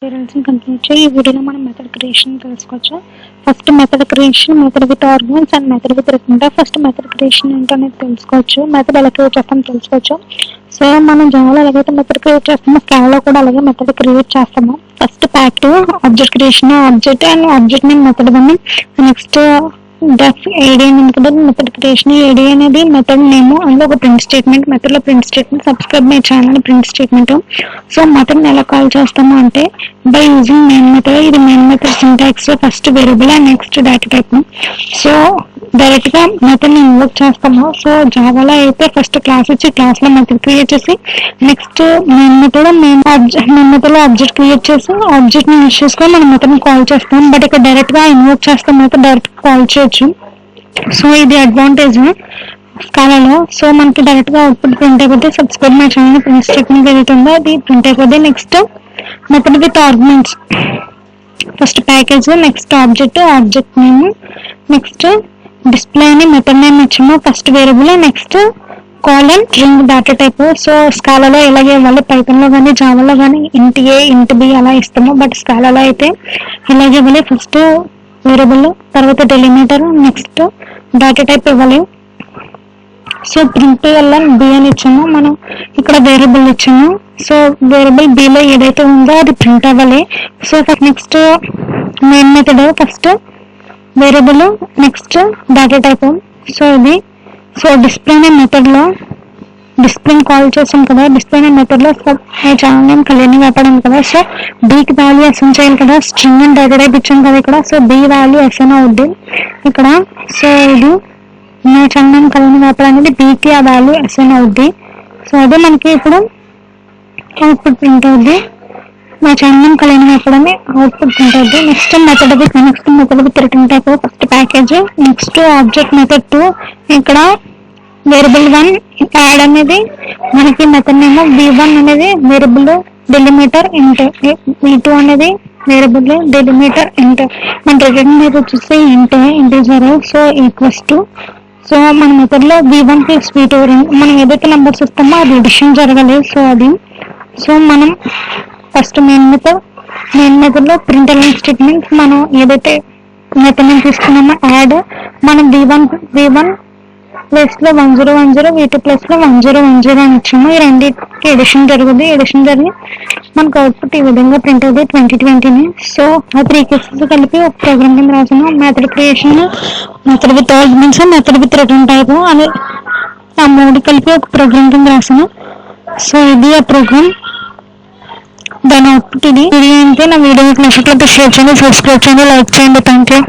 Parents complete చేయి. ఈ వీడియోలో మనం మెథడ్ క్రియేషన్ తెలుసుకోవచ్చు. First method creation, method with arguments and method with return. First method creation ఏంటనేది తెలుసుకోవచ్చు. మెథడ్ ఎలా క్రియేట్ చేస్తామో తెలుసుకోవచ్చు. సో మనం జావాలో ఎలాగైతే మెథడ్ క్రియేట్ చేస్తామో స్కాలాలో కూడా అలాగే మెథడ్ క్రియేట్ చేస్తాము. First package object creation, object and object name method అని. నెక్స్ట్ డెఫ్ ఏడి అనేది మెథడ్ క్రియేషన్. ఏడి అనేది మెథడ్ నేమ్ అండ్ ఒక ప్రింట్ స్టేట్మెంట్. మెథడ్ లో print statement, subscribe my channel print statement. So method ఎలా call చేస్తాము అంటే by using main method. ఇది main method syntax లో first variable and next data type. So direct గా method ని invoke చేస్తాము. సో జావాలో అయితే ఫస్ట్ క్లాస్ ఇచ్చి క్లాస్ లో మెథడ్ క్రియేట్ చేసి next main method main method లో ఆబ్జెక్ట్ క్రియేట్ చేసి ఆబ్జెక్ట్ ని యూజ్ చేసుకొని మనం మెథడ్ ని కాల్ చేస్తాం. బట్ ఇక్కడ డైరెక్ట్ గా ఇన్వోక్ చేస్తాం అయితే డైరెక్ట్ కాల్ చేయొచ్చు. సో ఇది అడ్వాంటేజ్ స్కాలాలో. సో మనకి డైరెక్ట్ గా అవుట్పుట్ ప్రింట్ అయిపోతే subscribe my channel print statement ఏదైతే ఉందో అది ప్రింట్ అయిపోతే. Next method with arguments. First package, next object, object name, next display అని మెథడ్ నేమ్ ఇచ్చాము. First variable, next colon string data type. So స్కాలాలో ఇలాగే ఇవ్వాలి. పైథాన్ లో కానీ జావాలో కానీ ఇంట్ ఏ ఇంట్ బి అలా ఇస్తాము. బట్ స్కాలాలో అయితే ఇలాగే ఇవ్వాలి. ఫస్ట్ వేరియబుల్, తర్వాత డెలిమిటర్, నెక్స్ట్ డేటా టైప్ ఇవ్వాలి. సో ప్రింట్ ఎల్ఎన్ బి అని ఇచ్చాము. మనం ఇక్కడ వేరియబుల్ ఇచ్చాము. సో వేరియబుల్ బిలో ఏదైతే ఉందో అది ప్రింట్ అవ్వాలి. So next main method, first variable, next data type. So ఇది సో డిస్ప్లే అనే మెథడ్ లో డిస్ప్లే కాల్ చేసాం కదా. డిస్ప్లే అనే మెథడ్ లో ఛానల్ నేమ్ కళ్యాణి వ్యాపారం కదా. సో బికి వాల్యూ అసైన్ చేయాలి కదా. స్ట్రింగ్ అండ్ డేటా టైప్ ఇచ్చాం కదా ఇక్కడ. సో బి వాల్యూ అసైన్ అవుద్ది ఇక్కడ. సో ఇది నా ఛానల్ నేమ్ కళ్యాణి వ్యాపారం అనేది బికి ఆ వాల్యూ అసైన్ అవుద్ది. సో అదే మనకి ఇప్పుడు అవుట్పుట్ ప్రింట్ అవుద్ది. మా ఛానల్ నేమ్ కళ్యాణి వ్యాపారం అవుట్పుట్ ప్రింట్ అవుద్ది. Next method with return type. First package, next object method 2. ఇక్కడ వేరియబుల్ 1 యాడ్ అనేది మనకి మెథడ్ నేమ్. v1 అనేది వేరియబుల్ డెలిమిటర్ ఇంట్, v2 అనేది వేరియబుల్ డెలిమిటర్ ఇంట్. మన రిటర్న్ మీద వచ్చేసి integer. So equals to. So మన మెథడ్ లో v1 ప్లస్ v2 మనం ఏదైతే నెంబర్స్ ఇస్తామో అది ఎడిషన్ జరగాలి. సో అది సో మనం ఫస్ట్ మెయిన్ మెథడ్ లో ప్రింట్ ఎలిమెంట్ స్టేట్మెంట్ మనం ఏదైతే మెథడ్ నేమ్ తీసుకున్నామో యాడ్ మనం v1 ప్లస్ లో 1010, v2 ప్లస్ లో 1010 అని ఇచ్చాము. ఈ రెండింటికి ఎడిషన్ జరుగుతుంది. ఎడిషన్ జరిగి మనకు అవుట్పుట్ ఈ విధంగా ప్రింట్ అవుతుంది 2020. సో ఆ 3 కేసెస్ కలిపి ఒక ప్రోగ్రామ్ కింద రాసాను. Method creation, method with arguments, method with return type అని ఆ 3 కలిపి ఒక ప్రోగ్రామ్ కింద రాసాను. సో ఇది ఆ ప్రోగ్రామ్. దాని అవుట్పుట్ ఇది. ఇది అంటే నా వీడియో మీకు నచ్చినట్లయితే షేర్ చేయండి, సబ్స్క్రైబ్ చేయండి, లైక్ చేయండి. Thank you.